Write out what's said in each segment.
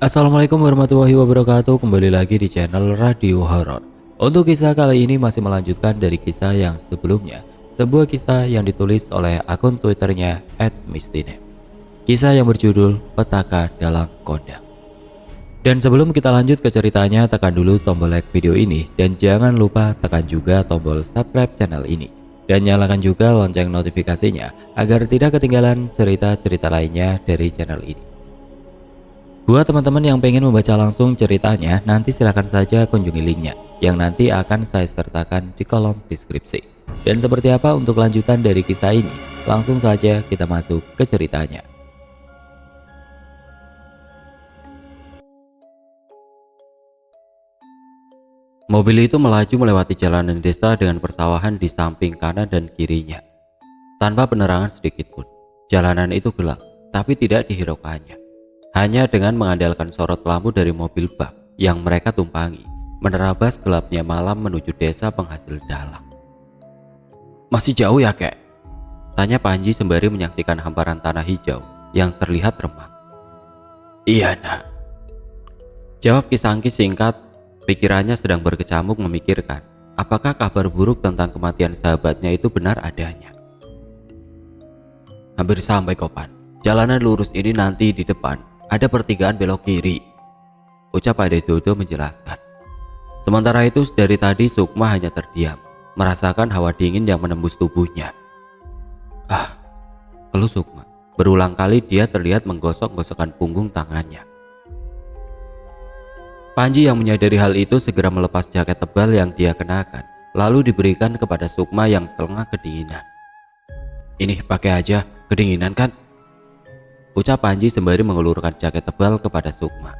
Assalamualaikum warahmatullahi wabarakatuh. Kembali lagi di channel Radio Horor. Untuk kisah kali ini masih melanjutkan dari kisah yang sebelumnya. Sebuah kisah yang ditulis oleh akun Twitternya @mistine. Kisah yang berjudul Petaka Dalam Kondang. Dan sebelum kita lanjut ke ceritanya, tekan dulu tombol like video ini dan jangan lupa tekan juga tombol subscribe channel ini dan nyalakan juga lonceng notifikasinya agar tidak ketinggalan cerita-cerita lainnya dari channel ini. Buat teman-teman yang pengen membaca langsung ceritanya, nanti silahkan saja kunjungi linknya yang nanti akan saya sertakan di kolom deskripsi. Dan seperti apa untuk lanjutan dari kisah ini? Langsung saja kita masuk ke ceritanya. Mobil itu melaju melewati jalanan desa dengan persawahan di samping kanan dan kirinya. Tanpa penerangan sedikit pun, jalanan itu gelap, tapi tidak dihiraukannya. Hanya dengan mengandalkan sorot lampu dari mobil bak yang mereka tumpangi, menerabas gelapnya malam menuju desa penghasil dalang. Masih jauh ya, kek? Tanya Panji sembari menyaksikan hamparan tanah hijau yang terlihat remang. Iya, nak. Jawab Kisangki singkat. Pikirannya sedang berkecamuk memikirkan apakah kabar buruk tentang kematian sahabatnya itu benar adanya. Hampir sampai, Kopan. Jalanan lurus ini nanti di depan ada pertigaan belok kiri, ucap Ade Dodo menjelaskan. Sementara itu dari tadi Sukma hanya terdiam, merasakan hawa dingin yang menembus tubuhnya. Keluh Sukma. Berulang kali dia terlihat menggosok-gosokkan punggung tangannya. Panji yang menyadari hal itu segera melepas jaket tebal yang dia kenakan, lalu diberikan kepada Sukma yang tengah kedinginan. Ini pakai aja, kedinginan kan? Ucap Panji sembari mengulurkan jaket tebal kepada Sukma.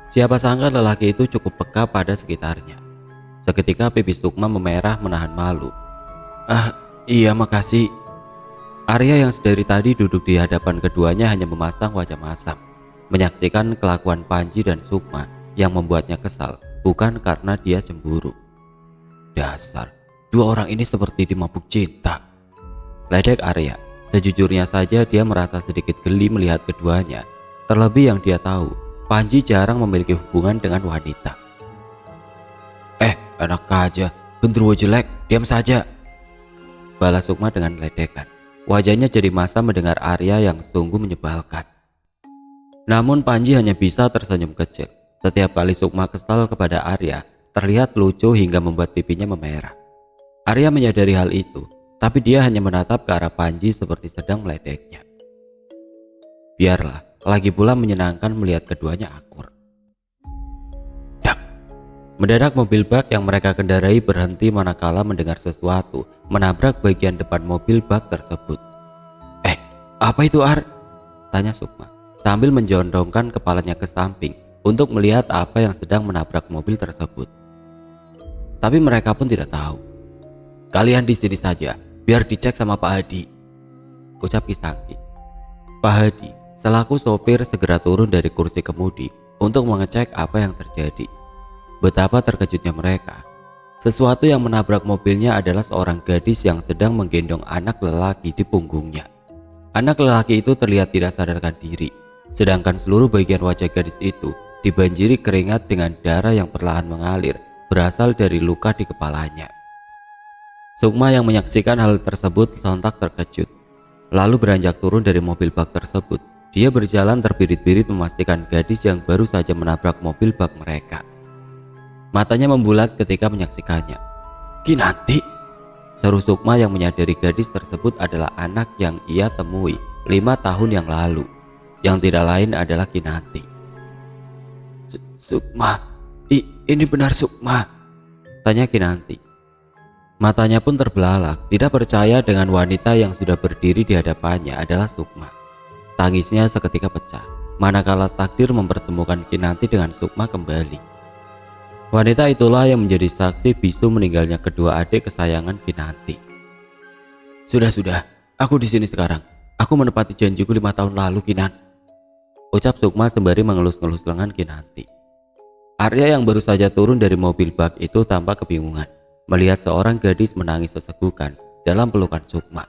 Siapa sangka lelaki itu cukup peka pada sekitarnya. Seketika pipi Sukma memerah menahan malu. Iya makasih. Arya yang sedari tadi duduk di hadapan keduanya hanya memasang wajah masam, menyaksikan kelakuan Panji dan Sukma yang membuatnya kesal, bukan karena dia cemburu. Dasar, dua orang ini seperti dimabuk cinta, ledek Arya. Sejujurnya saja dia merasa sedikit geli melihat keduanya. Terlebih yang dia tahu, Panji jarang memiliki hubungan dengan wanita. Enak aja, gendruwo jelek, diam saja, balas Sukma dengan ledekan. Wajahnya jadi masam mendengar Arya yang sungguh menyebalkan. Namun Panji hanya bisa tersenyum kecil. Setiap kali Sukma kesal kepada Arya, terlihat lucu hingga membuat pipinya memerah. Arya menyadari hal itu, tapi dia hanya menatap ke arah Panji seperti sedang meledeknya. Biarlah, lagi pula menyenangkan melihat keduanya akur. Dak! Mendadak mobil bak yang mereka kendarai berhenti manakala mendengar sesuatu menabrak bagian depan mobil bak tersebut. Apa itu, Ar? Tanya Sukma sambil menjondongkan kepalanya ke samping untuk melihat apa yang sedang menabrak mobil tersebut. Tapi mereka pun tidak tahu. Kalian di sini saja, biar dicek sama Pak Hadi, ucap Kisangki. Pak Hadi selaku sopir segera turun dari kursi kemudi untuk mengecek apa yang terjadi. Betapa terkejutnya mereka. Sesuatu yang menabrak mobilnya adalah seorang gadis yang sedang menggendong anak lelaki di punggungnya. Anak lelaki itu terlihat tidak sadarkan diri, sedangkan seluruh bagian wajah gadis itu dibanjiri keringat dengan darah yang perlahan mengalir berasal dari luka di kepalanya. Sukma yang menyaksikan hal tersebut sontak terkejut, lalu beranjak turun dari mobil bak tersebut. Dia berjalan terbirit-birit memastikan gadis yang baru saja menabrak mobil bak mereka. Matanya membulat ketika menyaksikannya. Kinanti, seru Sukma yang menyadari gadis tersebut adalah anak yang ia temui 5 tahun yang lalu, yang tidak lain adalah Kinanti. Sukma, ini benar Sukma? Tanya Kinanti. Matanya pun terbelalak, tidak percaya dengan wanita yang sudah berdiri di hadapannya adalah Sukma. Tangisnya seketika pecah, manakala takdir mempertemukan Kinanti dengan Sukma kembali. Wanita itulah yang menjadi saksi bisu meninggalnya kedua adik kesayangan Kinanti. Sudah, aku di sini sekarang. Aku menepati janjiku 5 tahun lalu, Kinan, ucap Sukma sembari mengelus-ngelus lengan Kinanti. Arya yang baru saja turun dari mobil bak itu tampak kebingungan melihat seorang gadis menangis sesegukan dalam pelukan Sukma.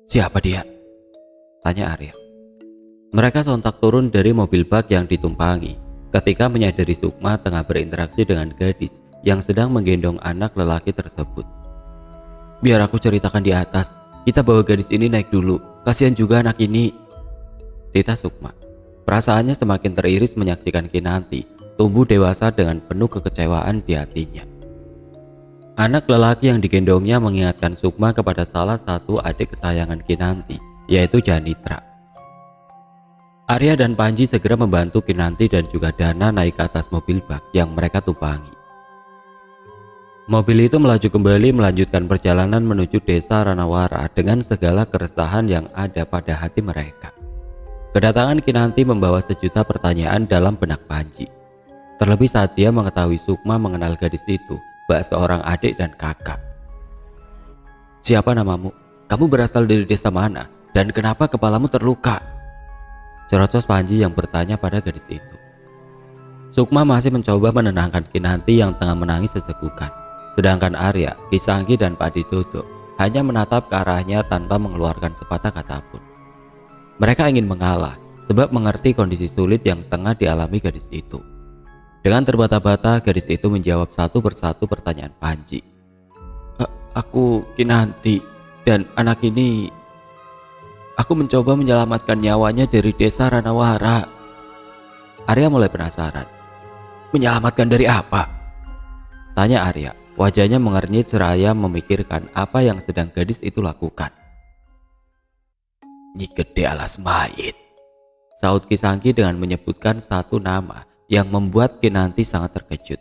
Siapa dia? Tanya Arya. Mereka sontak turun dari mobil bak yang ditumpangi ketika menyadari Sukma tengah berinteraksi dengan gadis yang sedang menggendong anak lelaki tersebut. "Biar aku ceritakan di atas, kita bawa gadis ini naik dulu, kasihan juga anak ini," tita Sukma. Perasaannya semakin teriris menyaksikan Kinanti tumbuh dewasa dengan penuh kekecewaan di hatinya. Anak lelaki yang digendongnya mengingatkan Sukma kepada salah satu adik kesayangan Kinanti, yaitu Janitra. Arya dan Panji segera membantu Kinanti dan juga Dana naik ke atas mobil bak yang mereka tumpangi. Mobil itu melaju kembali melanjutkan perjalanan menuju desa Ranawara dengan segala keresahan yang ada pada hati mereka. Kedatangan Kinanti membawa sejuta pertanyaan dalam benak Panji. Terlebih saat dia mengetahui Sukma mengenal gadis itu, bak seorang adik dan kakak. "Siapa namamu? Kamu berasal dari desa mana? Dan kenapa kepalamu terluka?" Cerocos Panji yang bertanya pada gadis itu. Sukma masih mencoba menenangkan Kinanti yang tengah menangis sesekukan. Sedangkan Arya, Kisangki dan Pak Didodo hanya menatap ke arahnya tanpa mengeluarkan sepatah kata pun. Mereka ingin mengalah sebab mengerti kondisi sulit yang tengah dialami gadis itu. Dengan terbata-bata gadis itu menjawab satu persatu pertanyaan Panji. Aku Kinanti dan anak ini, aku mencoba menyelamatkan nyawanya dari desa Ranawara." Arya mulai penasaran. "Menyelamatkan dari apa?" tanya Arya. Wajahnya mengernyit seraya memikirkan apa yang sedang gadis itu lakukan. "Nyi Gede Alas Mayit," saut Kisangki dengan menyebutkan satu nama yang membuat Kinanti sangat terkejut.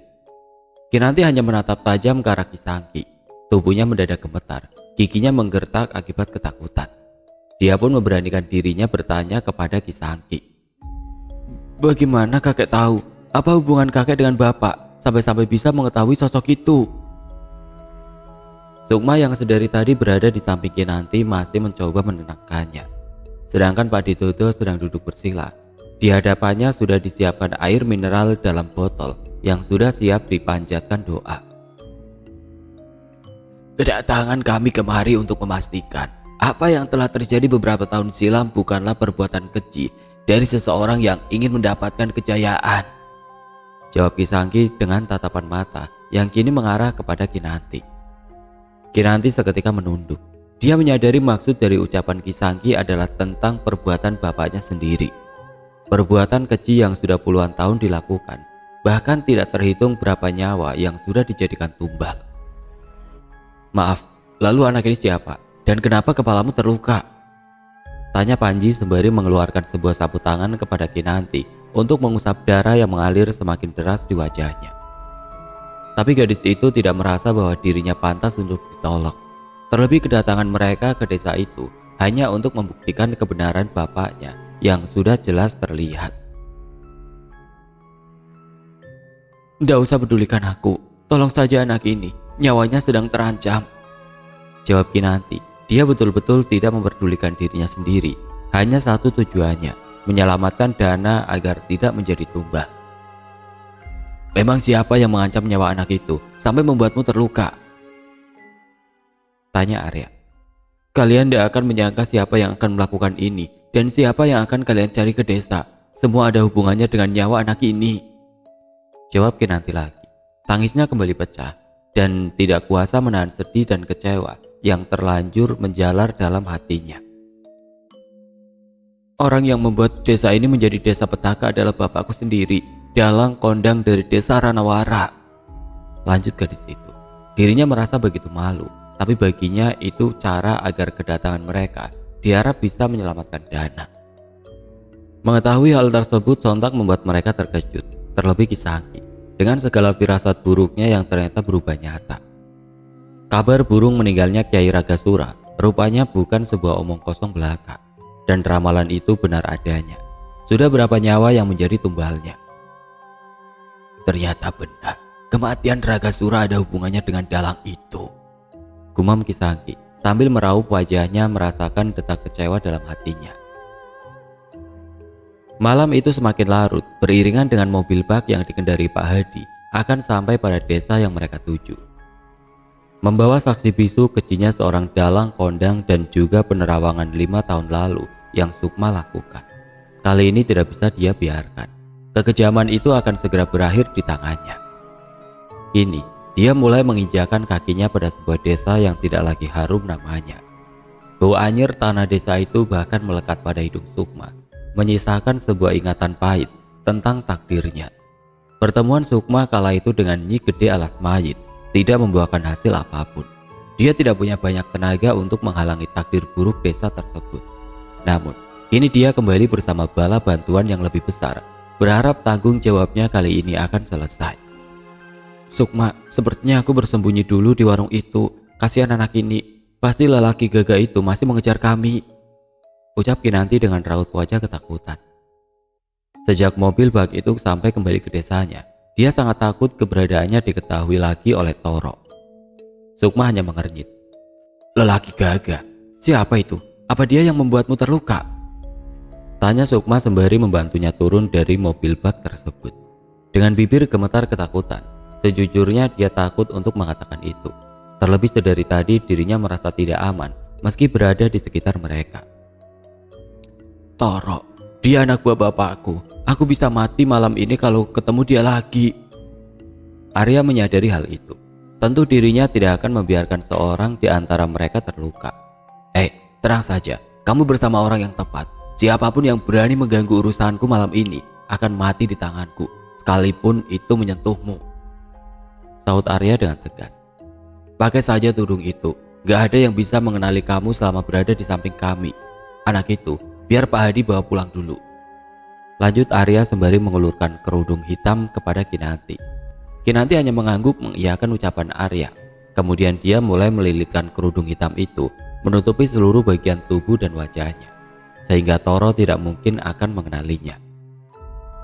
Kinanti hanya menatap tajam ke arah Kisangki. Tubuhnya mendadak gemetar, giginya menggertak akibat ketakutan. Dia pun memberanikan dirinya bertanya kepada Kisangki. "Bagaimana kakek tahu? Apa hubungan kakek dengan bapak sampai-sampai bisa mengetahui sosok itu?" Sukma yang sedari tadi berada di samping Kinanti masih mencoba menenangkannya. Sedangkan Pak Didodo sedang duduk bersila. Di hadapannya sudah disiapkan air mineral dalam botol yang sudah siap dipanjatkan doa. "Kedatangan kami kemari untuk memastikan apa yang telah terjadi beberapa tahun silam bukanlah perbuatan keji dari seseorang yang ingin mendapatkan kejayaan," jawab Kisangki dengan tatapan mata yang kini mengarah kepada Kinanti. Kinanti seketika menunduk. Dia menyadari maksud dari ucapan Kisangki adalah tentang perbuatan bapaknya sendiri. Perbuatan keji yang sudah puluhan tahun dilakukan, bahkan tidak terhitung berapa nyawa yang sudah dijadikan tumbal. "Maaf, lalu anak ini siapa? Dan kenapa kepalamu terluka?" tanya Panji sembari mengeluarkan sebuah sapu tangan kepada Kinanti untuk mengusap darah yang mengalir semakin deras di wajahnya. Tapi gadis itu tidak merasa bahwa dirinya pantas untuk ditolong. Terlebih kedatangan mereka ke desa itu hanya untuk membuktikan kebenaran bapaknya yang sudah jelas terlihat. "Nggak usah pedulikan aku, tolong saja anak ini, nyawanya sedang terancam," jawab Kinanti. Dia betul-betul tidak memperdulikan dirinya sendiri, hanya satu tujuannya, menyelamatkan Dana agar tidak menjadi tumbal. "Memang siapa yang mengancam nyawa anak itu sampai membuatmu terluka?" tanya Arya. "Kalian tidak akan menyangka siapa yang akan melakukan ini dan siapa yang akan kalian cari ke desa. Semua ada hubungannya dengan nyawa anak ini," jawab Kinanti lagi. Tangisnya kembali pecah dan tidak kuasa menahan sedih dan kecewa yang terlanjur menjalar dalam hatinya. "Orang yang membuat desa ini menjadi desa petaka adalah bapakku sendiri, dalang kondang dari desa Ranawara," lanjut gadis itu. Dirinya merasa begitu malu, tapi baginya itu cara agar kedatangan mereka diharap bisa menyelamatkan Dana. Mengetahui hal tersebut sontak membuat mereka terkejut, terlebih Kisangki dengan segala firasat buruknya yang ternyata berubah nyata. Kabar burung meninggalnya Kiai Ragasura rupanya bukan sebuah omong kosong belaka, dan ramalan itu benar adanya. Sudah berapa nyawa yang menjadi tumbalnya. "Ternyata benar, kematian Ragasura ada hubungannya dengan dalang itu," gumam Kisangki sambil meraup wajahnya merasakan detak kecewa dalam hatinya. Malam itu semakin larut, beriringan dengan mobil bak yang dikendari Pak Hadi akan sampai pada desa yang mereka tuju. Membawa saksi bisu kejinya seorang dalang kondang dan juga penerawangan 5 tahun lalu yang Sukma lakukan. Kali ini tidak bisa dia biarkan. Kekejaman itu akan segera berakhir di tangannya. Kini, dia mulai menginjakan kakinya pada sebuah desa yang tidak lagi harum namanya. Bau anyir tanah desa itu bahkan melekat pada hidung Sukma, menyisakan sebuah ingatan pahit tentang takdirnya. Pertemuan Sukma kala itu dengan Nyi Gede Alas Mayit tidak membuahkan hasil apapun. Dia tidak punya banyak tenaga untuk menghalangi takdir buruk desa tersebut. Namun, kini dia kembali bersama bala bantuan yang lebih besar, berharap tanggung jawabnya kali ini akan selesai. Sukma, sepertinya aku bersembunyi dulu di warung itu. Kasihan anak ini, pasti lelaki gagah itu masih mengejar kami, ucap Kinanti dengan raut wajah ketakutan. Sejak mobil bak itu sampai kembali ke desanya, dia sangat takut keberadaannya diketahui lagi oleh Toro. Sukma hanya mengernyit. Lelaki gagah? Siapa itu? Apa dia yang membuatmu terluka? Tanya Sukma sembari membantunya turun dari mobil bak tersebut. Dengan bibir gemetar ketakutan, sejujurnya dia takut untuk mengatakan itu. Terlebih sedari tadi dirinya merasa tidak aman meski berada di sekitar mereka. Toro, dia anak buah bapakku. Aku bisa mati malam ini kalau ketemu dia lagi. Arya menyadari hal itu. Tentu dirinya tidak akan membiarkan seorang di antara mereka terluka. Tenang saja, kamu bersama orang yang tepat. Siapapun yang berani mengganggu urusanku malam ini akan mati di tanganku, sekalipun itu menyentuhmu, sahut Arya dengan tegas. Pakai saja tudung itu, gak ada yang bisa mengenali kamu selama berada di samping kami. Anak itu, biar Pak Hadi bawa pulang dulu, lanjut Arya sembari mengulurkan kerudung hitam kepada Kinanti. Kinanti hanya mengangguk mengiyakan ucapan Arya. Kemudian dia mulai melilitkan kerudung hitam itu menutupi seluruh bagian tubuh dan wajahnya, sehingga Toro tidak mungkin akan mengenalinya.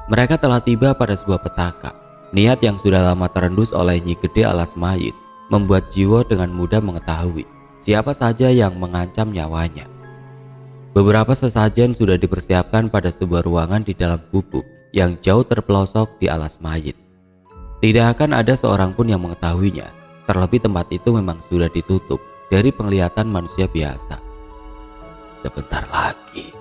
Mereka telah tiba pada sebuah petaka. Niat yang sudah lama terendus oleh Nyi Gede Alas Mayit membuat Jiwo dengan mudah mengetahui siapa saja yang mengancam nyawanya. Beberapa sesajen sudah dipersiapkan pada sebuah ruangan di dalam gubuk yang jauh terpelosok di Alas Mayit. Tidak akan ada seorang pun yang mengetahuinya, terlebih tempat itu memang sudah ditutup dari penglihatan manusia biasa. Sebentar lagi.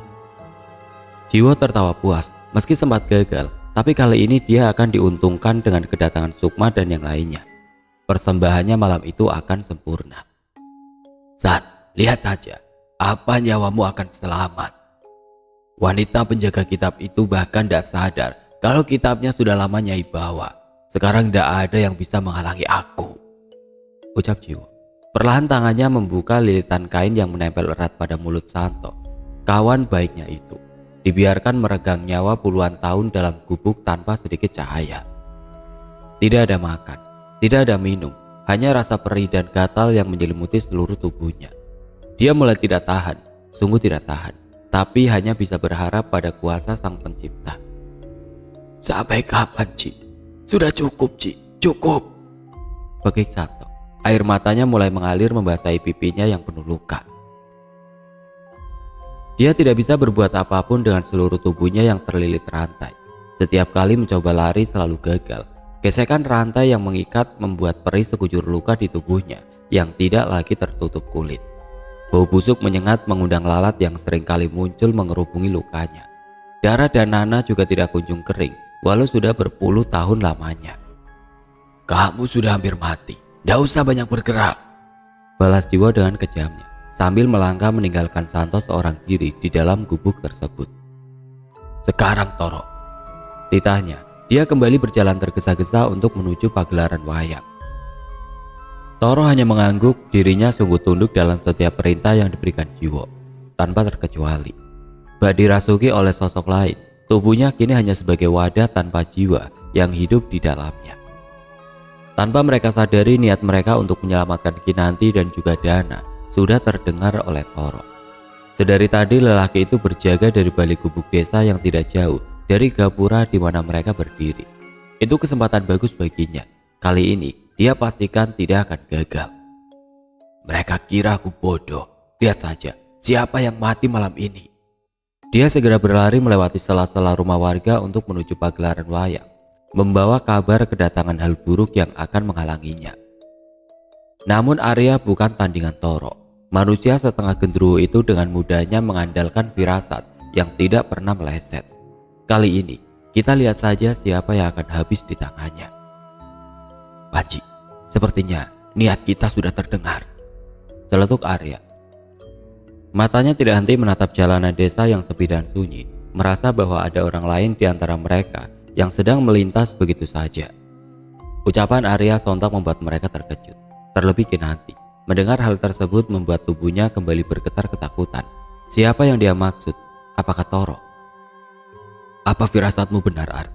Jiwo tertawa puas, meski sempat gagal, tapi kali ini dia akan diuntungkan dengan kedatangan Sukma dan yang lainnya. Persembahannya malam itu akan sempurna. San, lihat saja. Apa nyawamu akan selamat? Wanita penjaga kitab itu bahkan tidak sadar kalau kitabnya sudah lama Nyai bawa. Sekarang tidak ada yang bisa menghalangi aku, ucap Jiwo. Perlahan tangannya membuka lilitan kain yang menempel erat pada mulut Santo. Kawan baiknya itu dibiarkan meregang nyawa puluhan tahun dalam gubuk tanpa sedikit cahaya. Tidak ada makan, tidak ada minum, hanya rasa perih dan gatal yang menyelimuti seluruh tubuhnya. Dia mulai tidak tahan, sungguh tidak tahan, tapi hanya bisa berharap pada kuasa Sang Pencipta. Sampai kapan, Ci? Sudah cukup, Ci, cukup, begik Santo. Air matanya mulai mengalir membasahi pipinya yang penuh luka. Dia tidak bisa berbuat apapun dengan seluruh tubuhnya yang terlilit rantai. Setiap kali mencoba lari selalu gagal. Gesekan rantai yang mengikat membuat perih sekujur luka di tubuhnya yang tidak lagi tertutup kulit. Bau busuk menyengat mengundang lalat yang seringkali muncul mengerubungi lukanya. Darah dan nanah juga tidak kunjung kering, walau sudah berpuluh tahun lamanya. Kamu sudah hampir mati, tidak usah banyak bergerak, balas Jiwo dengan kejamnya, sambil melangkah meninggalkan Santo seorang diri di dalam gubuk tersebut. Sekarang Toro, ditanya, dia kembali berjalan tergesa-gesa untuk menuju pagelaran wayang. Toro hanya mengangguk, dirinya sungguh tunduk dalam setiap perintah yang diberikan Jiwo, tanpa terkecuali. Bak dirasuki oleh sosok lain, tubuhnya kini hanya sebagai wadah tanpa jiwa yang hidup di dalamnya. Tanpa mereka sadari, niat mereka untuk menyelamatkan Kinanti dan juga Dana sudah terdengar oleh Toro. Sedari tadi lelaki itu berjaga dari balik gubuk desa yang tidak jauh dari gapura di mana mereka berdiri. Itu kesempatan bagus baginya. Kali ini dia pastikan tidak akan gagal. Mereka kira aku bodoh. Lihat saja siapa yang mati malam ini. Dia segera berlari melewati sela-sela rumah warga untuk menuju pagelaran wayang, membawa kabar kedatangan hal buruk yang akan menghalanginya. Namun Arya bukan tandingan Toro. Manusia setengah gendruwo itu dengan mudahnya mengandalkan firasat yang tidak pernah meleset. Kali ini, kita lihat saja siapa yang akan habis di tangannya. Panji, sepertinya niat kita sudah terdengar, celetuk Arya. Matanya tidak henti menatap jalanan desa yang sepi dan sunyi, merasa bahwa ada orang lain di antara mereka yang sedang melintas begitu saja. Ucapan Arya sontak membuat mereka terkejut. Terlebih Kinanti, mendengar hal tersebut membuat tubuhnya kembali bergetar ketakutan. Siapa yang dia maksud? Apakah Toro? Apa firasatmu benar, Ar?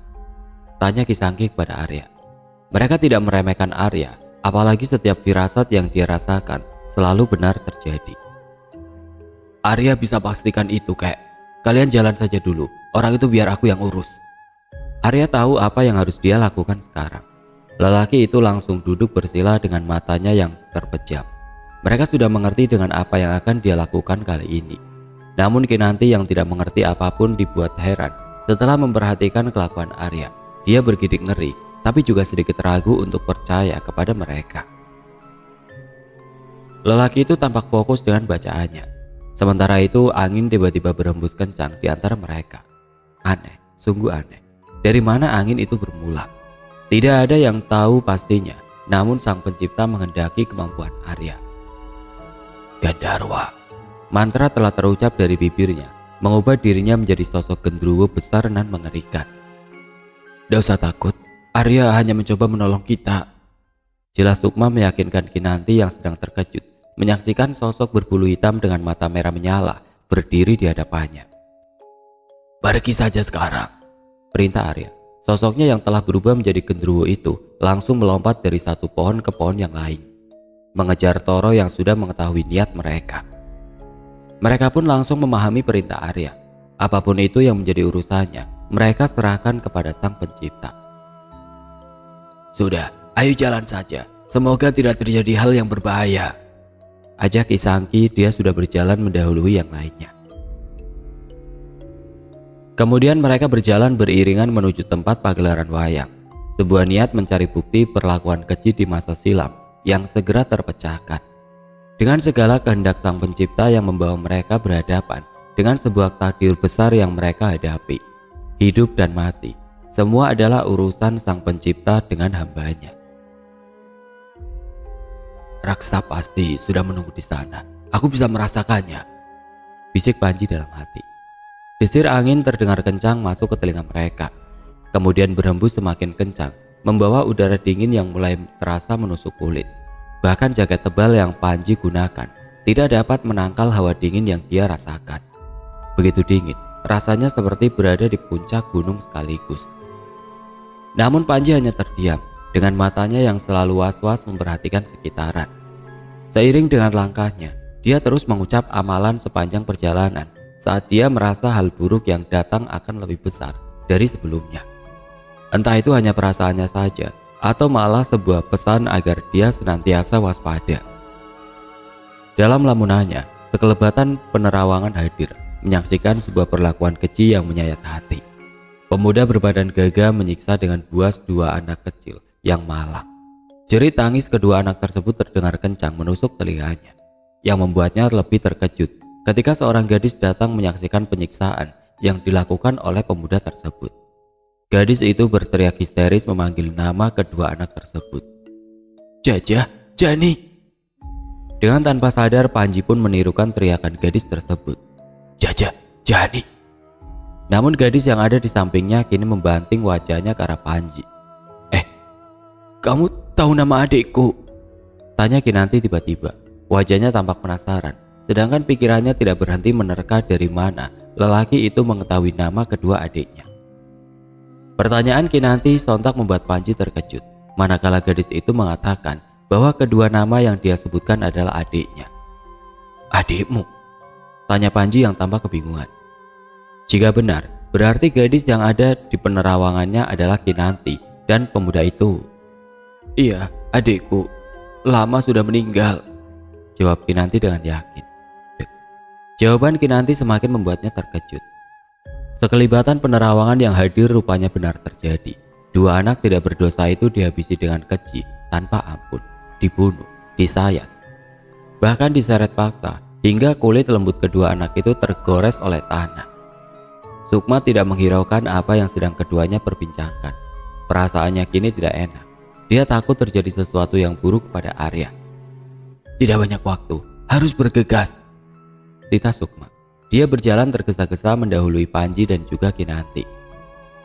Tanya Kisangki kepada Arya. Mereka tidak meremehkan Arya, apalagi setiap firasat yang dia rasakan selalu benar terjadi. Arya bisa pastikan itu, kek. Kalian jalan saja dulu, orang itu biar aku yang urus. Arya tahu apa yang harus dia lakukan sekarang. Lelaki itu langsung duduk bersila dengan matanya yang terpejam. Mereka sudah mengerti dengan apa yang akan dia lakukan kali ini. Namun Kinanti yang tidak mengerti apapun dibuat heran setelah memperhatikan kelakuan Arya. Dia bergidik ngeri, tapi juga sedikit ragu untuk percaya kepada mereka. Lelaki itu tampak fokus dengan bacaannya. Sementara itu angin tiba-tiba berhembus kencang di antara mereka. Aneh, sungguh aneh. Dari mana angin itu bermula? Tidak ada yang tahu pastinya, namun Sang Pencipta menghendaki kemampuan Arya. Gandarwa. Mantra telah terucap dari bibirnya, mengubah dirinya menjadi sosok gendruwo besar dan mengerikan. Tidak usah takut, Arya hanya mencoba menolong kita. Jelas Sukma meyakinkan Kinanti yang sedang terkejut, menyaksikan sosok berbulu hitam dengan mata merah menyala berdiri di hadapannya. Pergi saja sekarang, perintah Arya. Sosoknya yang telah berubah menjadi gendruwo itu langsung melompat dari satu pohon ke pohon yang lain, mengejar Toro yang sudah mengetahui niat mereka. Mereka pun langsung memahami perintah Arya. Apapun itu yang menjadi urusannya, mereka serahkan kepada Sang Pencipta. Sudah, ayo jalan saja. Semoga tidak terjadi hal yang berbahaya. Ajak Kisangki, dia sudah berjalan mendahului yang lainnya. Kemudian mereka berjalan beriringan menuju tempat pagelaran wayang. Sebuah niat mencari bukti perlakuan keji di masa silam yang segera terpecahkan. Dengan segala kehendak Sang Pencipta yang membawa mereka berhadapan dengan sebuah takdir besar yang mereka hadapi. Hidup dan mati, semua adalah urusan Sang Pencipta dengan hambanya. Raksa pasti sudah menunggu di sana. Aku bisa merasakannya, bisik Panji dalam hati. Desir angin terdengar kencang masuk ke telinga mereka. Kemudian berhembus semakin kencang, membawa udara dingin yang mulai terasa menusuk kulit. Bahkan jaket tebal yang Panji gunakan tidak dapat menangkal hawa dingin yang dia rasakan. Begitu dingin, rasanya seperti berada di puncak gunung sekaligus. Namun Panji hanya terdiam, dengan matanya yang selalu was-was memperhatikan sekitaran. Seiring dengan langkahnya, dia terus mengucap amalan sepanjang perjalanan saat dia merasa hal buruk yang datang akan lebih besar dari sebelumnya. Entah itu hanya perasaannya saja, atau malah sebuah pesan agar dia senantiasa waspada. Dalam lamunannya, sekelebatan penerawangan hadir, menyaksikan sebuah perlakuan keji yang menyayat hati. Pemuda berbadan gagah menyiksa dengan buas dua anak kecil yang malang. Jerit tangis kedua anak tersebut terdengar kencang menusuk telinganya, yang membuatnya lebih terkejut ketika seorang gadis datang menyaksikan penyiksaan yang dilakukan oleh pemuda tersebut. Gadis itu berteriak histeris memanggil nama kedua anak tersebut. Jajah, Jani. Dengan tanpa sadar Panji pun menirukan teriakan gadis tersebut. Jajah, Jani. Namun gadis yang ada di sampingnya kini membanting wajahnya ke arah Panji. Kamu tahu nama adikku? Tanya Kinanti tiba-tiba. Wajahnya tampak penasaran, sedangkan pikirannya tidak berhenti menerka dari mana lelaki itu mengetahui nama kedua adiknya. Pertanyaan Kinanti sontak membuat Panji terkejut, manakala gadis itu mengatakan bahwa kedua nama yang dia sebutkan adalah adiknya. Adikmu? Tanya Panji yang tampak kebingungan. Jika benar, berarti gadis yang ada di penerawangannya adalah Kinanti dan pemuda itu. Iya, adikku. Lama sudah meninggal, jawab Kinanti dengan yakin. Jawaban Kinanti semakin membuatnya terkejut. Sekelibatan penerawangan yang hadir rupanya benar terjadi. Dua anak tidak berdosa itu dihabisi dengan keji tanpa ampun, dibunuh, disayat, bahkan diseret paksa hingga kulit lembut kedua anak itu tergores oleh tanah. Sukma tidak menghiraukan apa yang sedang keduanya perbincangkan. Perasaannya kini tidak enak. Dia takut terjadi sesuatu yang buruk pada Arya. Tidak banyak waktu, harus bergegas, titah Sukma. Dia berjalan tergesa-gesa mendahului Panji dan juga Kinanti.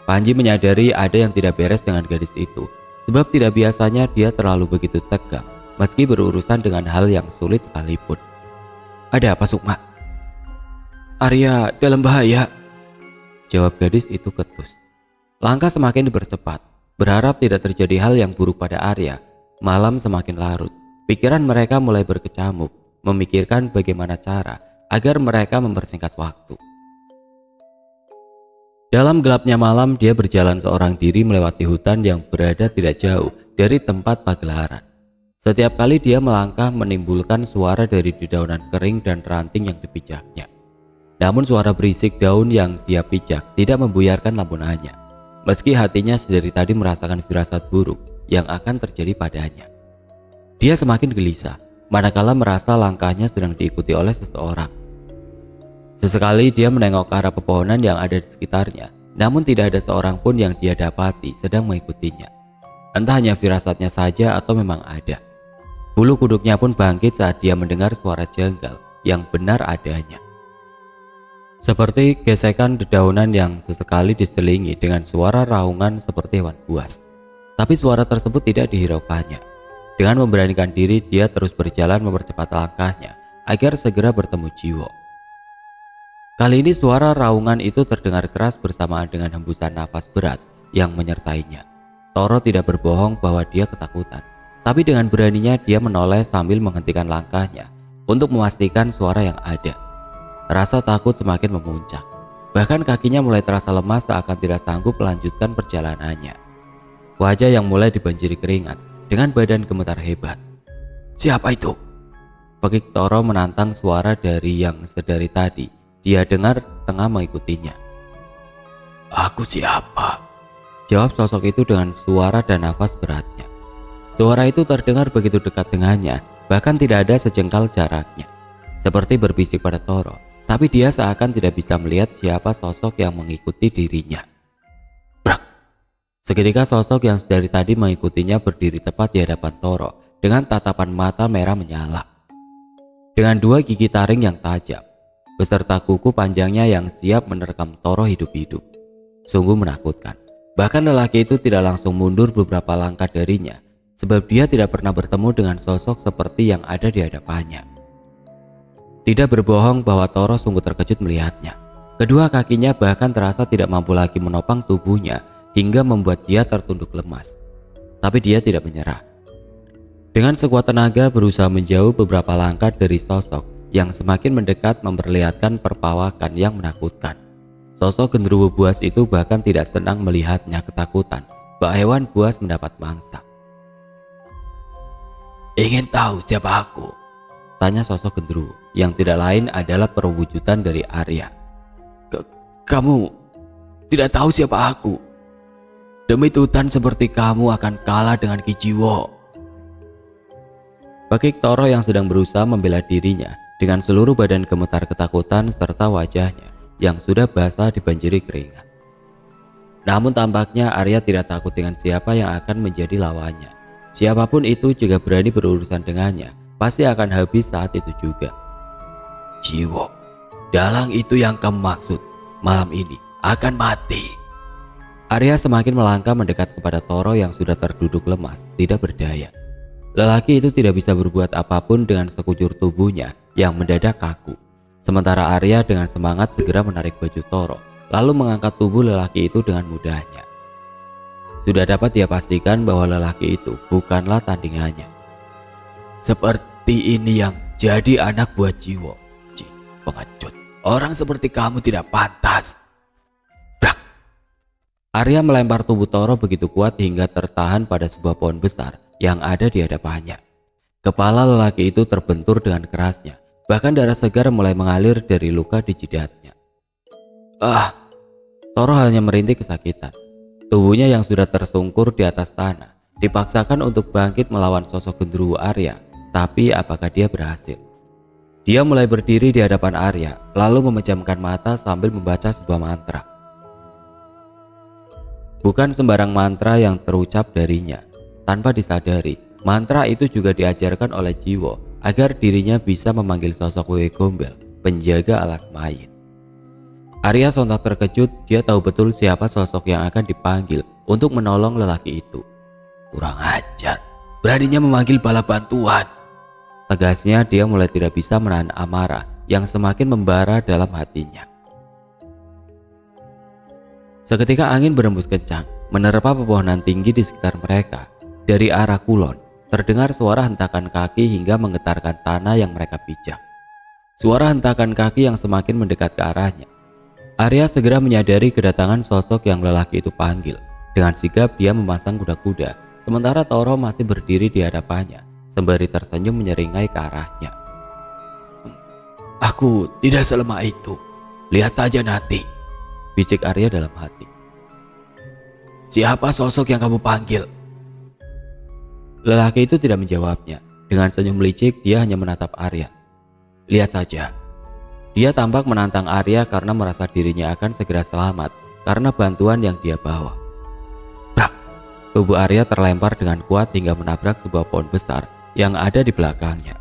Panji menyadari ada yang tidak beres dengan gadis itu, sebab tidak biasanya dia terlalu begitu tegang meski berurusan dengan hal yang sulit sekalipun. Ada apa Sukma? Arya dalam bahaya, jawab gadis itu ketus. Langkah semakin dipercepat, berharap tidak terjadi hal yang buruk pada Arya. Malam semakin larut, pikiran mereka mulai berkecamuk, memikirkan bagaimana cara agar mereka mempersingkat waktu. Dalam gelapnya malam, dia berjalan seorang diri melewati hutan yang berada tidak jauh dari tempat pagelaran. Setiap kali dia melangkah menimbulkan suara dari dedaunan kering dan ranting yang dipijaknya. Namun suara berisik daun yang dia pijak tidak membuyarkan lamunannya, meski hatinya sedari tadi merasakan firasat buruk yang akan terjadi padanya. Dia semakin gelisah manakala merasa langkahnya sedang diikuti oleh seseorang. Sesekali dia menengok ke arah pepohonan yang ada di sekitarnya, namun tidak ada seorang pun yang dia dapati sedang mengikutinya. Entah hanya firasatnya saja atau memang ada. Bulu kuduknya pun bangkit saat dia mendengar suara janggal yang benar adanya. Seperti gesekan dedaunan yang sesekali diselingi dengan suara raungan seperti hewan buas. Tapi suara tersebut tidak dihiraukannya. Dengan memberanikan diri, dia terus berjalan mempercepat langkahnya agar segera bertemu Jiwo. Kali ini suara raungan itu terdengar keras bersamaan dengan hembusan nafas berat yang menyertainya. Toro tidak berbohong bahwa dia ketakutan, tapi dengan beraninya dia menoleh sambil menghentikan langkahnya untuk memastikan suara yang ada. Rasa takut semakin memuncak, bahkan kakinya mulai terasa lemas seakan tidak sanggup melanjutkan perjalanannya. Wajah yang mulai dibanjiri keringat dengan badan gemetar hebat. Siapa itu? Pekik Toro menantang suara dari yang sedari tadi dia dengar tengah mengikutinya. Aku siapa? Jawab sosok itu dengan suara dan nafas beratnya. Suara itu terdengar begitu dekat dengannya, bahkan tidak ada sejengkal jaraknya. Seperti berbisik pada Toro, tapi dia seakan tidak bisa melihat siapa sosok yang mengikuti dirinya. Brak! Seketika sosok yang sedari tadi mengikutinya berdiri tepat di hadapan Toro dengan tatapan mata merah menyala. Dengan dua gigi taring yang tajam, beserta kuku panjangnya yang siap menerkam Toro hidup-hidup. Sungguh menakutkan. Bahkan lelaki itu tidak langsung mundur beberapa langkah darinya, sebab dia tidak pernah bertemu dengan sosok seperti yang ada di hadapannya. Tidak berbohong bahwa Toro sungguh terkejut melihatnya. Kedua kakinya bahkan terasa tidak mampu lagi menopang tubuhnya hingga membuat dia tertunduk lemas. Tapi dia tidak menyerah. Dengan sekuat tenaga berusaha menjauh beberapa langkah dari sosok yang semakin mendekat memperlihatkan perpawakan yang menakutkan. Sosok genderuwo buas itu bahkan tidak senang melihatnya ketakutan bahwa hewan buas mendapat mangsa. Ingin tahu siapa aku? Tanya sosok genderuwo yang tidak lain adalah perwujudan dari Arya. Kamu tidak tahu siapa aku? Demi Tutan seperti kamu akan kalah dengan Ki Jiwo. Pekik Toro yang sedang berusaha membela dirinya dengan seluruh badan gemetar ketakutan serta wajahnya yang sudah basah dibanjiri keringat. Namun tampaknya Arya tidak takut dengan siapa yang akan menjadi lawannya. Siapapun itu jika berani berurusan dengannya, pasti akan habis saat itu juga. Jiwo, dalang itu yang kamu maksud, malam ini akan mati. Arya semakin melangkah mendekat kepada Toro yang sudah terduduk lemas, tidak berdaya. Lelaki itu tidak bisa berbuat apapun dengan sekujur tubuhnya yang mendadak kaku. Sementara Arya dengan semangat segera menarik baju Toro, lalu mengangkat tubuh lelaki itu dengan mudahnya. Sudah dapat dia pastikan bahwa lelaki itu bukanlah tandingannya. Seperti ini yang jadi anak buah Jiwo. Pengecut, orang seperti kamu tidak pantas. Brak! Arya melempar tubuh Toro begitu kuat hingga tertahan pada sebuah pohon besar yang ada di hadapannya. Kepala lelaki itu terbentur dengan kerasnya, bahkan darah segar mulai mengalir dari luka di jidatnya. Toro hanya merintih kesakitan. Tubuhnya yang sudah tersungkur di atas tanah dipaksakan untuk bangkit melawan sosok genderuwo Arya, tapi apakah dia berhasil? Dia mulai berdiri di hadapan Arya, lalu memejamkan mata sambil membaca sebuah mantra. bukan sembarang mantra yang terucap darinya. Tanpa disadari, mantra itu juga diajarkan oleh Jiwo agar dirinya bisa memanggil sosok Wewe Gombel, penjaga alas mayit. Arya sontak terkejut, dia tahu betul siapa sosok yang akan dipanggil untuk menolong lelaki itu. Kurang ajar, beraninya memanggil bala bantuan. Tegasnya, dia mulai tidak bisa menahan amarah yang semakin membara dalam hatinya. Seketika angin berembus kencang, menerpa pepohonan tinggi di sekitar mereka. Dari arah kulon, terdengar suara hentakan kaki hingga menggetarkan tanah yang mereka pijak. Suara hentakan kaki yang semakin mendekat ke arahnya. Arya segera menyadari kedatangan sosok yang lelaki itu panggil. Dengan sigap dia memasang kuda-kuda, sementara Toro masih berdiri di hadapannya, sembari tersenyum menyeringai ke arahnya. Aku tidak selemah itu, lihat saja nanti, bisik Arya dalam hati. Siapa sosok yang kamu panggil? Lelaki itu tidak menjawabnya. Dengan senyum licik, dia hanya menatap Arya. Lihat saja. Dia tampak menantang Arya karena merasa dirinya akan segera selamat karena bantuan yang dia bawa. Brak! Tubuh Arya terlempar dengan kuat hingga menabrak sebuah pohon besar yang ada di belakangnya.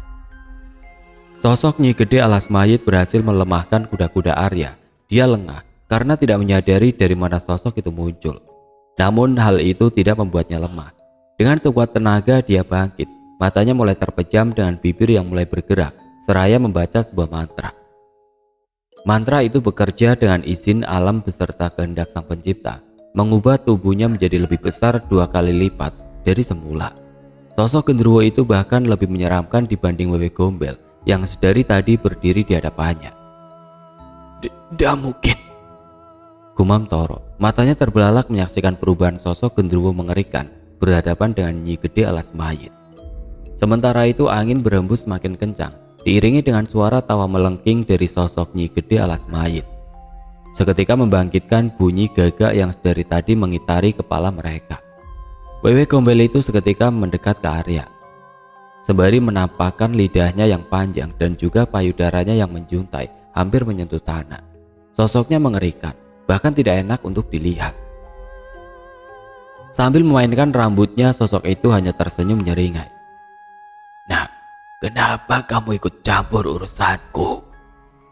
Sosok Nyi Gede alas mayit berhasil melemahkan kuda-kuda Arya. Dia lengah karena tidak menyadari dari mana sosok itu muncul. Namun hal itu tidak membuatnya lemah. Dengan sekuat tenaga dia bangkit. Matanya mulai terpejam dengan bibir yang mulai bergerak seraya membaca sebuah mantra. Mantra itu bekerja dengan izin alam beserta kehendak Sang Pencipta, mengubah tubuhnya menjadi lebih besar 2 kali lipat dari semula. Sosok genderuwo itu bahkan lebih menyeramkan dibanding Wewe Gombel yang sedari tadi berdiri di hadapannya. Tidak mungkin, gumam Toro. Matanya terbelalak menyaksikan perubahan sosok genderuwo mengerikan berhadapan dengan Nyi Gede alas mayit. Sementara itu angin berhembus semakin kencang, diiringi dengan suara tawa melengking dari sosok Nyi Gede alas mayit. Seketika membangkitkan bunyi gagak yang dari tadi mengitari kepala mereka. Wewe Gombel itu seketika mendekat ke Arya, sembari menampakkan lidahnya yang panjang dan juga payudaranya yang menjuntai hampir menyentuh tanah. Sosoknya mengerikan, bahkan tidak enak untuk dilihat. Sambil memainkan rambutnya, sosok itu hanya tersenyum menyeringai. Nah, kenapa kamu ikut campur urusanku?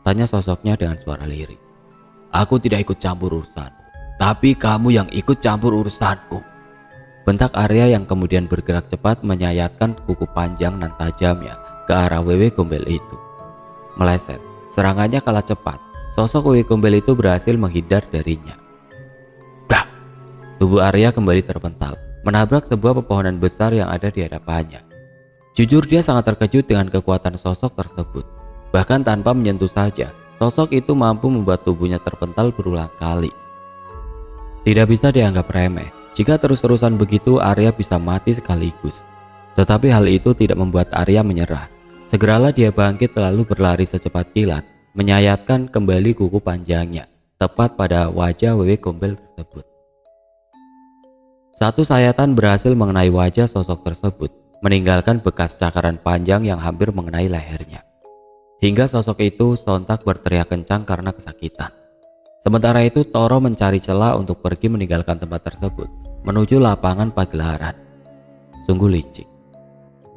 Tanya sosoknya dengan suara lirih. Aku tidak ikut campur urusanmu, tapi kamu yang ikut campur urusanku. Bentak Arya yang kemudian bergerak cepat menyayatkan kuku panjang dan tajamnya ke arah Wewe Gombel itu. Meleset, serangannya kalah cepat. Sosok Wewe Gombel itu berhasil menghindar darinya. Brak! Tubuh Arya kembali terpental, menabrak sebuah pepohonan besar yang ada di hadapannya. Jujur dia sangat terkejut dengan kekuatan sosok tersebut. Bahkan tanpa menyentuh saja, sosok itu mampu membuat tubuhnya terpental berulang kali. Tidak bisa dianggap remeh. Jika terus-terusan begitu, Arya bisa mati sekaligus. Tetapi hal itu tidak membuat Arya menyerah. Segeralah dia bangkit lalu berlari secepat kilat, menyayatkan kembali kuku panjangnya, tepat pada wajah Wewe Gombel tersebut. Satu sayatan berhasil mengenai wajah sosok tersebut, meninggalkan bekas cakaran panjang yang hampir mengenai lehernya. Hingga sosok itu sontak berteriak kencang karena kesakitan. Sementara itu Toro mencari celah untuk pergi meninggalkan tempat tersebut, menuju lapangan pagelaran. Sungguh licik.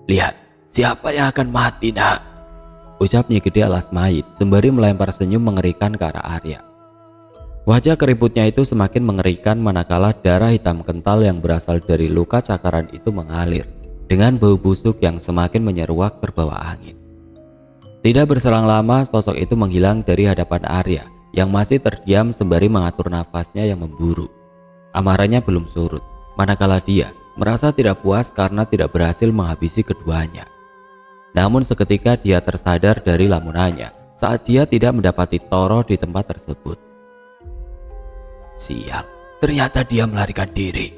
Lihat, siapa yang akan mati nak? Ucap Nyi Gede alas mayit sembari melempar senyum mengerikan ke arah Arya. Wajah keriputnya itu semakin mengerikan manakala darah hitam kental yang berasal dari luka cakaran itu mengalir dengan bau busuk yang semakin menyeruak terbawa angin. Tidak berselang lama sosok itu menghilang dari hadapan Arya yang masih terdiam sembari mengatur nafasnya yang memburu. Amarahnya belum surut, manakala dia merasa tidak puas karena tidak berhasil menghabisi keduanya. Namun seketika dia tersadar dari lamunannya saat dia tidak mendapati Toro di tempat tersebut. Sial, ternyata dia melarikan diri.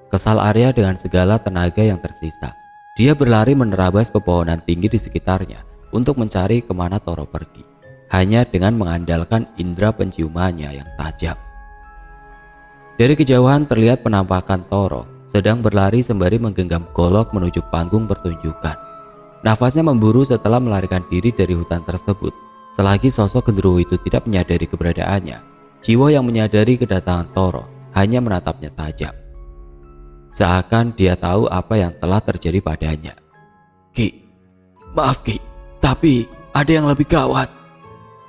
Kesal Arya dengan segala tenaga yang tersisa. Dia berlari menerabas pepohonan tinggi di sekitarnya untuk mencari kemana Toro pergi, hanya dengan mengandalkan indera penciumannya yang tajam. Dari kejauhan terlihat penampakan Toro sedang berlari sembari menggenggam golok menuju panggung pertunjukan. Nafasnya memburu setelah melarikan diri dari hutan tersebut. Selagi sosok genderuwo itu tidak menyadari keberadaannya, Jiwo yang menyadari kedatangan Toro hanya menatapnya tajam. Seakan dia tahu apa yang telah terjadi padanya. "Ki, maaf Ki, tapi ada yang lebih gawat,"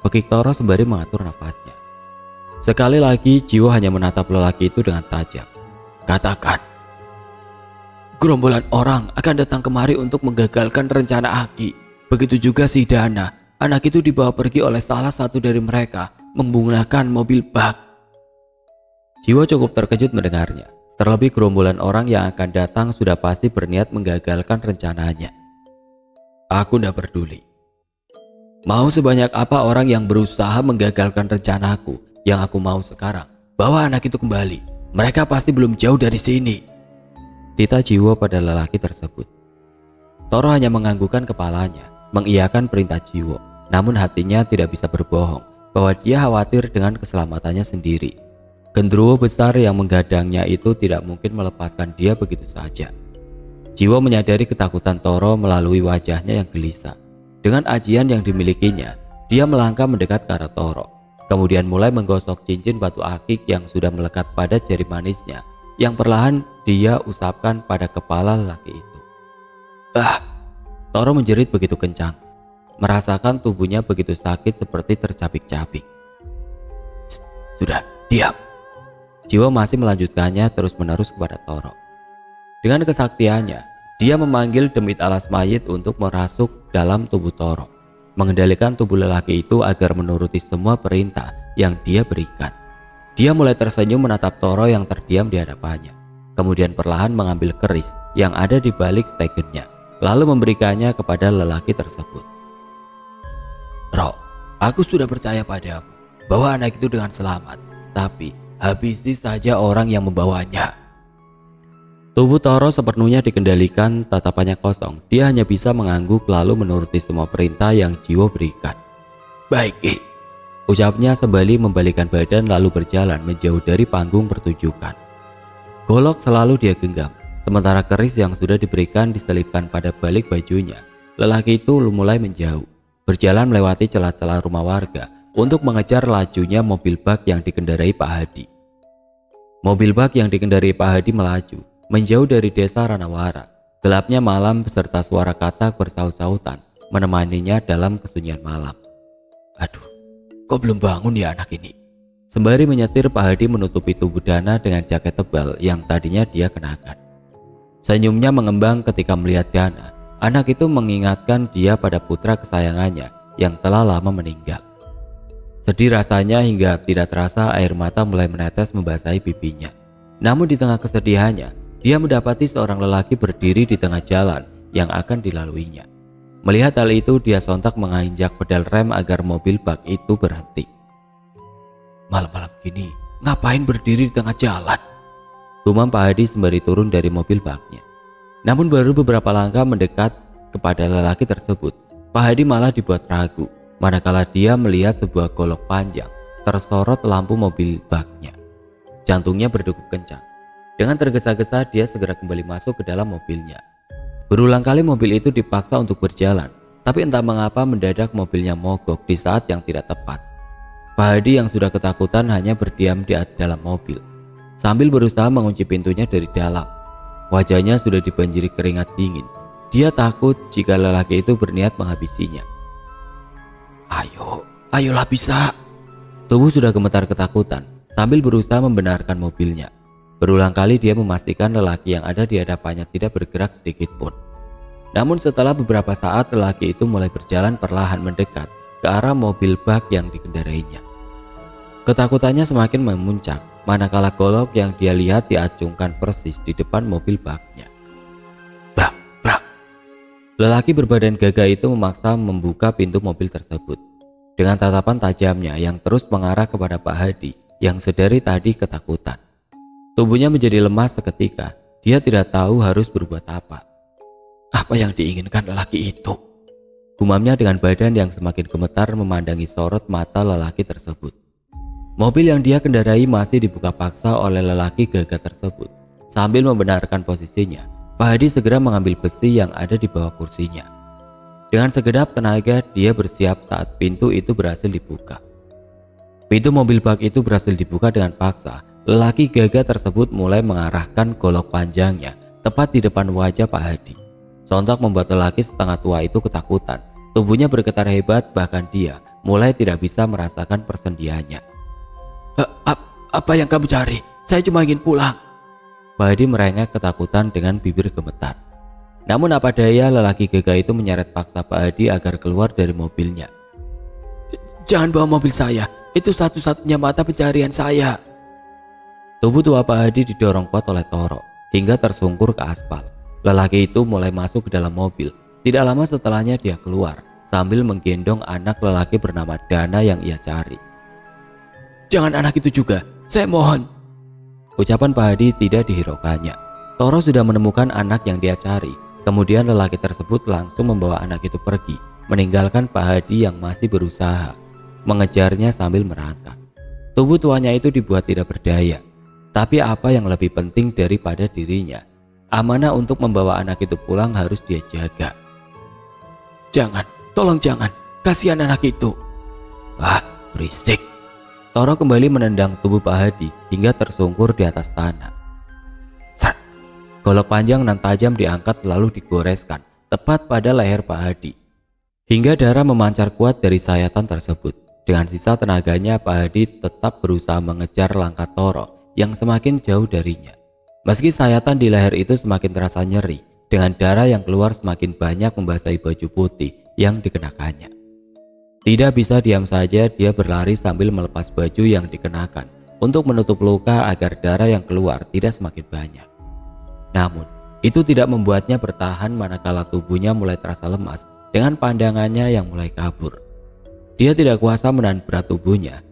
pekik Toro sembari mengatur nafasnya. Sekali lagi Jiwo hanya menatap lelaki itu dengan tajam. "Katakan." "Gerombolan orang akan datang kemari untuk menggagalkan rencana Aki. Begitu juga si Dana. Anak itu dibawa pergi oleh salah satu dari mereka menggunakan mobil bak." Jiwo cukup terkejut mendengarnya. Terlebih gerombolan orang yang akan datang sudah pasti berniat menggagalkan rencananya. "Aku tidak peduli. Mau sebanyak apa orang yang berusaha menggagalkan rencanaku, yang aku mau sekarang, bawa anak itu kembali. Mereka pasti belum jauh dari sini," tita Jiwo pada lelaki tersebut. Toro hanya menganggukkan kepalanya, mengiyakan perintah Jiwo. Namun hatinya tidak bisa berbohong bahwa dia khawatir dengan keselamatannya sendiri. Genderuwo besar yang menggadangnya itu tidak mungkin melepaskan dia begitu saja. Jiwo menyadari ketakutan Toro melalui wajahnya yang gelisah. Dengan ajian yang dimilikinya, dia melangkah mendekat ke arah Toro. Kemudian mulai menggosok cincin batu akik yang sudah melekat pada jari manisnya, yang perlahan dia usapkan pada kepala lelaki itu. "Ah!" Toro menjerit begitu kencang, merasakan tubuhnya begitu sakit seperti tercapik-capik. "Sudah, diam." Jiwo masih melanjutkannya terus-menerus kepada Toro. Dengan kesaktiannya, dia memanggil demit alas mayit untuk merasuk dalam tubuh Toro, mengendalikan tubuh lelaki itu agar menuruti semua perintah yang dia berikan. Dia mulai tersenyum menatap Toro yang terdiam di hadapannya, kemudian perlahan mengambil keris yang ada di balik stegennya, lalu memberikannya kepada lelaki tersebut. "Ro, aku sudah percaya padamu bahwa anak itu dengan selamat, tapi habisi saja orang yang membawanya." Tubuh Toro sepenuhnya dikendalikan, tatapannya kosong. Dia hanya bisa mengangguk lalu menuruti semua perintah yang Jiwo berikan. "Baik Ki," ucapnya sembali membalikan badan lalu berjalan menjauh dari panggung pertunjukan. Golok selalu dia genggam, sementara keris yang sudah diberikan diselipkan pada balik bajunya. Lelaki itu mulai menjauh, berjalan melewati celah-celah rumah warga untuk mengejar lajunya mobil bak yang dikendarai Pak Hadi. Mobil bak yang dikendarai Pak Hadi melaju menjauh dari desa Ranawara. Gelapnya malam beserta suara katak bersaut-sautan menemaninya dalam kesunyian malam. "Aduh, kok belum bangun ya anak ini?" Sembari menyetir, Pak Hadi menutupi tubuh Dana dengan jaket tebal yang tadinya dia kenakan. Senyumnya mengembang ketika melihat Dana. Anak itu mengingatkan dia pada putra kesayangannya yang telah lama meninggal. Sedih rasanya hingga tidak terasa air mata mulai menetes membasahi pipinya. Namun di tengah kesedihannya, dia mendapati seorang lelaki berdiri di tengah jalan yang akan dilaluinya. Melihat hal itu, dia sontak menginjak pedal rem agar mobil bak itu berhenti. "Malam-malam gini, ngapain berdiri di tengah jalan?" gumam Pak Hadi sembari turun dari mobil baknya. Namun baru beberapa langkah mendekat kepada lelaki tersebut, Pak Hadi malah dibuat ragu manakala dia melihat sebuah golok panjang tersorot lampu mobil baknya. Jantungnya berdegup kencang. Dengan tergesa-gesa dia segera kembali masuk ke dalam mobilnya. Berulang kali mobil itu dipaksa untuk berjalan, tapi entah mengapa mendadak mobilnya mogok di saat yang tidak tepat. Pak Hadi yang sudah ketakutan hanya berdiam di dalam mobil sambil berusaha mengunci pintunya dari dalam. Wajahnya sudah dibanjiri keringat dingin. Dia takut jika lelaki itu berniat menghabisinya. Ayolah bisa." Tubuh sudah gemetar ketakutan sambil berusaha membenarkan mobilnya. Berulang kali dia memastikan lelaki yang ada di hadapannya tidak bergerak sedikit pun. Namun setelah beberapa saat, lelaki itu mulai berjalan perlahan mendekat ke arah mobil bak yang dikendarainya. Ketakutannya semakin memuncak manakala golok yang dia lihat diacungkan persis di depan mobil baknya. Brak, brak. Lelaki berbadan gagah itu memaksa membuka pintu mobil tersebut dengan tatapan tajamnya yang terus mengarah kepada Pak Hadi yang sedari tadi ketakutan. Tubuhnya menjadi lemas seketika. Dia tidak tahu harus berbuat apa. "Apa yang diinginkan lelaki itu?" gumamnya dengan badan yang semakin gemetar memandangi sorot mata lelaki tersebut. Mobil yang dia kendarai masih dibuka paksa oleh lelaki gagah tersebut. Sambil membenarkan posisinya, Pak Hadi segera mengambil besi yang ada di bawah kursinya. Dengan segenap tenaga dia bersiap saat pintu itu berhasil dibuka. Pintu mobil bak itu berhasil dibuka dengan paksa, lelaki gagah tersebut mulai mengarahkan golok panjangnya tepat di depan wajah Pak Hadi. Sontak membuat lelaki setengah tua itu ketakutan. Tubuhnya bergetar hebat, bahkan dia mulai tidak bisa merasakan persendiannya. Apa yang kamu cari? Saya cuma ingin pulang. Pak Hadi merengek ketakutan dengan bibir gemetar. Namun apa daya, lelaki gagah itu menyeret paksa Pak Hadi agar keluar dari mobilnya. Jangan bawa mobil saya, itu satu-satunya mata pencarian saya. Tubuh tua Pak Hadi didorong kuat oleh Toro hingga tersungkur ke aspal. Lelaki itu mulai masuk ke dalam mobil. Tidak lama setelahnya dia keluar sambil menggendong anak lelaki bernama Dana yang ia cari. Jangan anak itu juga, saya mohon. Ucapan Pak Hadi tidak dihiraukannya. Toro sudah menemukan anak yang dia cari. Kemudian lelaki tersebut langsung membawa anak itu pergi, meninggalkan Pak Hadi yang masih berusaha mengejarnya sambil merangkak. Tubuh tuanya itu dibuat tidak berdaya. Tapi apa yang lebih penting daripada dirinya? Amanah untuk membawa anak itu pulang harus dia jaga. Jangan, tolong jangan, kasihan anak itu. Ah, berisik. Toro kembali menendang tubuh Pak Hadi hingga tersungkur di atas tanah. Sat. Golok panjang dan tajam diangkat lalu digoreskan tepat pada leher Pak Hadi. Hingga darah memancar kuat dari sayatan tersebut. Dengan sisa tenaganya, Pak Hadi tetap berusaha mengejar langkah Toro yang semakin jauh darinya. Meski sayatan di leher itu semakin terasa nyeri, dengan darah yang keluar semakin banyak membasahi baju putih yang dikenakannya. Tidak bisa diam saja, dia berlari sambil melepas baju yang dikenakan untuk menutup luka agar darah yang keluar tidak semakin banyak. Namun, itu tidak membuatnya bertahan manakala tubuhnya mulai terasa lemas dengan pandangannya yang mulai kabur. Dia tidak kuasa menahan berat tubuhnya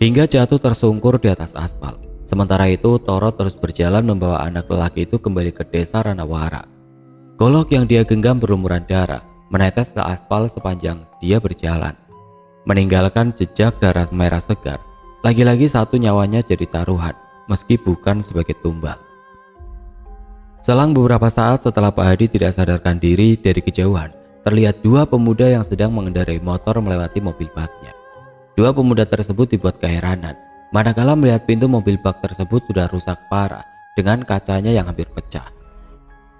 hingga jatuh tersungkur di atas aspal. Sementara itu Toro terus berjalan membawa anak lelaki itu kembali ke desa Ranawara. Golok yang dia genggam berlumuran darah menetes ke aspal sepanjang dia berjalan, meninggalkan jejak darah merah segar. Lagi-lagi satu nyawanya jadi taruhan meski bukan sebagai tumbal. Selang beberapa saat setelah Pak Hadi tidak sadarkan diri, dari kejauhan terlihat dua pemuda yang sedang mengendarai motor melewati mobil baknya. Dua pemuda tersebut dibuat keheranan manakala melihat pintu mobil bak tersebut sudah rusak parah dengan kacanya yang hampir pecah.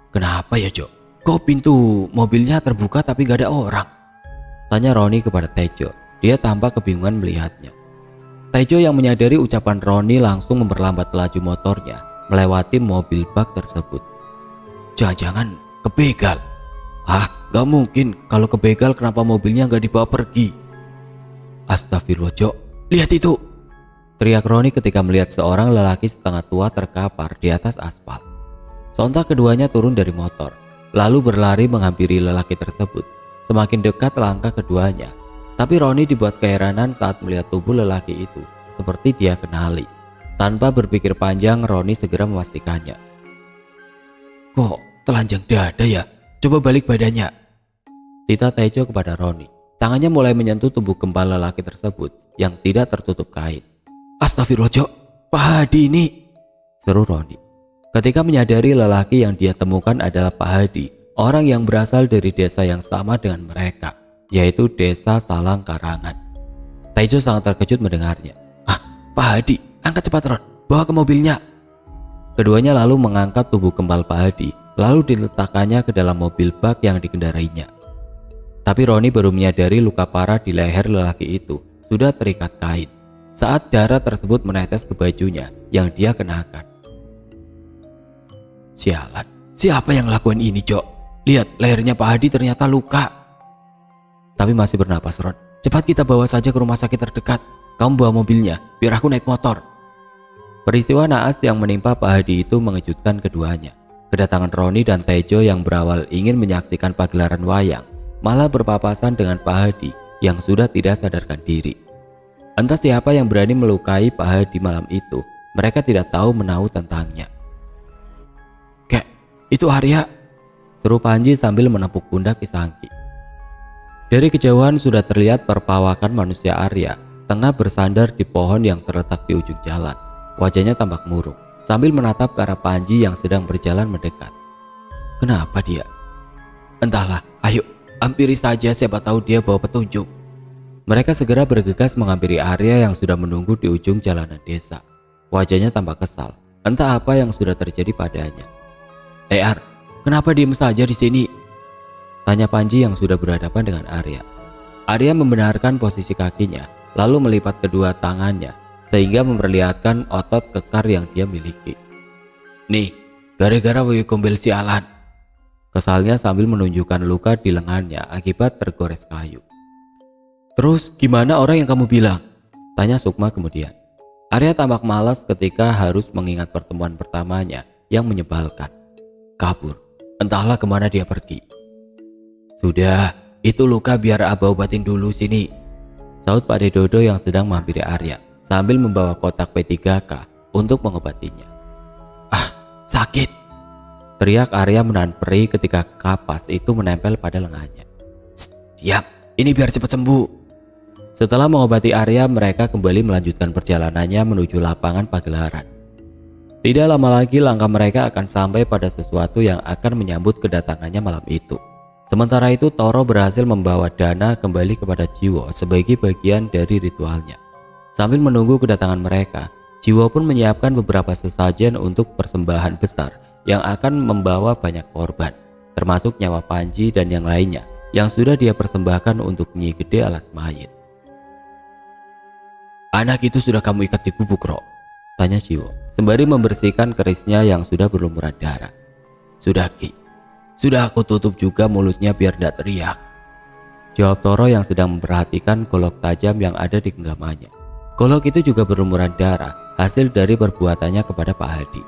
Kenapa ya Jo? Kok pintu mobilnya terbuka tapi gak ada orang? Tanya Roni kepada Tejo. Dia tampak kebingungan melihatnya. Tejo yang menyadari ucapan Roni langsung memperlambat laju motornya melewati mobil bak tersebut. Jangan-jangan kebegal. Ah, gak mungkin. Kalau kebegal kenapa mobilnya gak dibawa pergi? Astagfirullah Jo, lihat itu, teriak Roni ketika melihat seorang lelaki setengah tua terkapar di atas aspal. Sontak keduanya turun dari motor, lalu berlari menghampiri lelaki tersebut. Semakin dekat langkah keduanya, tapi Roni dibuat keheranan saat melihat tubuh lelaki itu seperti dia kenali. Tanpa berpikir panjang, Roni segera memastikannya. Kok telanjang dada ya? Coba balik badannya. Tita Tejo kepada Roni. Tangannya mulai menyentuh tubuh kembal lelaki tersebut yang tidak tertutup kain. Astagfirullah Jo, Pak Hadi ini, seru Roni. Ketika menyadari lelaki yang dia temukan adalah Pak Hadi, orang yang berasal dari desa yang sama dengan mereka, yaitu desa Salang Karangan. Tejo sangat terkejut mendengarnya. Ah, Pak Hadi, angkat cepat Ron, bawa ke mobilnya. Keduanya lalu mengangkat tubuh kembal Pak Hadi, lalu diletakkannya ke dalam mobil bak yang dikendarainya. Tapi Roni baru menyadari luka parah di leher lelaki itu sudah terikat kain saat darah tersebut menetes ke bajunya yang dia kenakan. Sialan, siapa yang lakukan ini Jo? Lihat, lehernya Pak Hadi ternyata luka. Tapi masih bernapas Ron, cepat kita bawa saja ke rumah sakit terdekat. Kamu bawa mobilnya, biar aku naik motor. Peristiwa naas yang menimpa Pak Hadi itu mengejutkan keduanya. Kedatangan Roni dan Tejo yang berawal ingin menyaksikan pagelaran wayang malah berpapasan dengan Pak Hadi yang sudah tidak sadarkan diri. Entah siapa yang berani melukai Pak Hadi malam itu, mereka tidak tahu menahu tentangnya. Kek, itu Arya, seru Panji sambil menepuk pundak Kisangki. Dari kejauhan sudah terlihat perpawakan manusia Arya tengah bersandar di pohon yang terletak di ujung jalan. Wajahnya tampak murung sambil menatap ke arah Panji yang sedang berjalan mendekat. Kenapa dia? Entahlah, ayo hampiri saja, siapa tahu dia bawa petunjuk. Mereka segera bergegas menghampiri Arya yang sudah menunggu di ujung jalanan desa. Wajahnya tampak kesal, entah apa yang sudah terjadi padanya. Ar, kenapa diem saja di sini? Tanya Panji yang sudah berhadapan dengan Arya. Arya membenarkan posisi kakinya, lalu melipat kedua tangannya sehingga memperlihatkan otot kekar yang dia miliki. Nih, gara-gara Woyo Gombel sialan. Kesalnya sambil menunjukkan luka di lengannya akibat tergores kayu. Terus gimana orang yang kamu bilang? Tanya Sukma kemudian. Arya tampak malas ketika harus mengingat pertemuan pertamanya yang menyebalkan. Kabur, entahlah kemana dia pergi. Sudah, itu luka biar Abah obatin dulu sini, sahut Pak Dedodo yang sedang menghampiri Arya sambil membawa kotak P3K untuk mengobatinya. Ah, sakit, teriak Arya menahan perih ketika kapas itu menempel pada lengannya. Diam, ini biar cepat sembuh. Setelah mengobati Arya, mereka kembali melanjutkan perjalanannya menuju lapangan pagelaran. Tidak lama lagi langkah mereka akan sampai pada sesuatu yang akan menyambut kedatangannya malam itu. Sementara itu Toro berhasil membawa dana kembali kepada Jiwo sebagai bagian dari ritualnya. Sambil menunggu kedatangan mereka, Jiwo pun menyiapkan beberapa sesajen untuk persembahan besar yang akan membawa banyak korban, termasuk nyawa Panji dan yang lainnya yang sudah dia persembahkan untuk Nyi Gede alas mayit. Anak itu sudah kamu ikat di gubuk, Rok? Tanya Jiwo sembari membersihkan kerisnya yang sudah berlumuran darah. Sudah, Ki. Sudah aku tutup juga mulutnya biar tidak teriak, jawab Toro yang sedang memperhatikan golok tajam yang ada di genggamannya. Golok itu juga berlumuran darah hasil dari perbuatannya kepada Pak Hadi.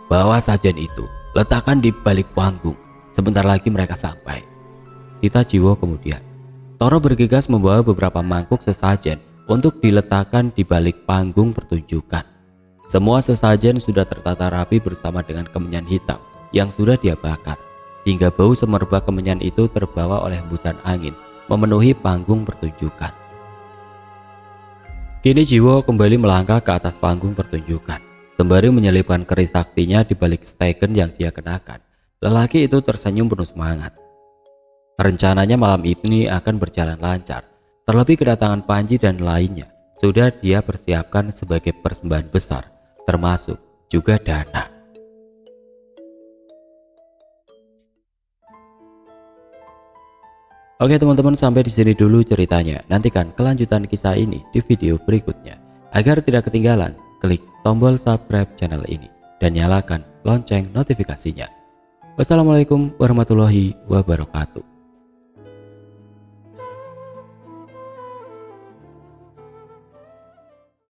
Bawa sajen itu, letakkan di balik panggung. Sebentar lagi mereka sampai, titah Jiwo kemudian. Toro bergegas membawa beberapa mangkuk sesajen untuk diletakkan di balik panggung pertunjukan. Semua sesajen sudah tertata rapi bersama dengan kemenyan hitam yang sudah dia bakar. Hingga bau semerbak kemenyan itu terbawa oleh hembusan angin memenuhi panggung pertunjukan. Kini Jiwo kembali melangkah ke atas panggung pertunjukan, sembari menyelipkan keris saktinya di balik steken yang dia kenakan. Lelaki itu tersenyum penuh semangat. Rencananya malam ini akan berjalan lancar, terlebih kedatangan Panji dan lainnya sudah dia persiapkan sebagai persembahan besar, termasuk juga dana. Oke teman-teman, sampai di sini dulu ceritanya. Nantikan kelanjutan kisah ini di video berikutnya. Agar tidak ketinggalan, klik tombol subscribe channel ini dan nyalakan lonceng notifikasinya. Wassalamualaikum warahmatullahi wabarakatuh.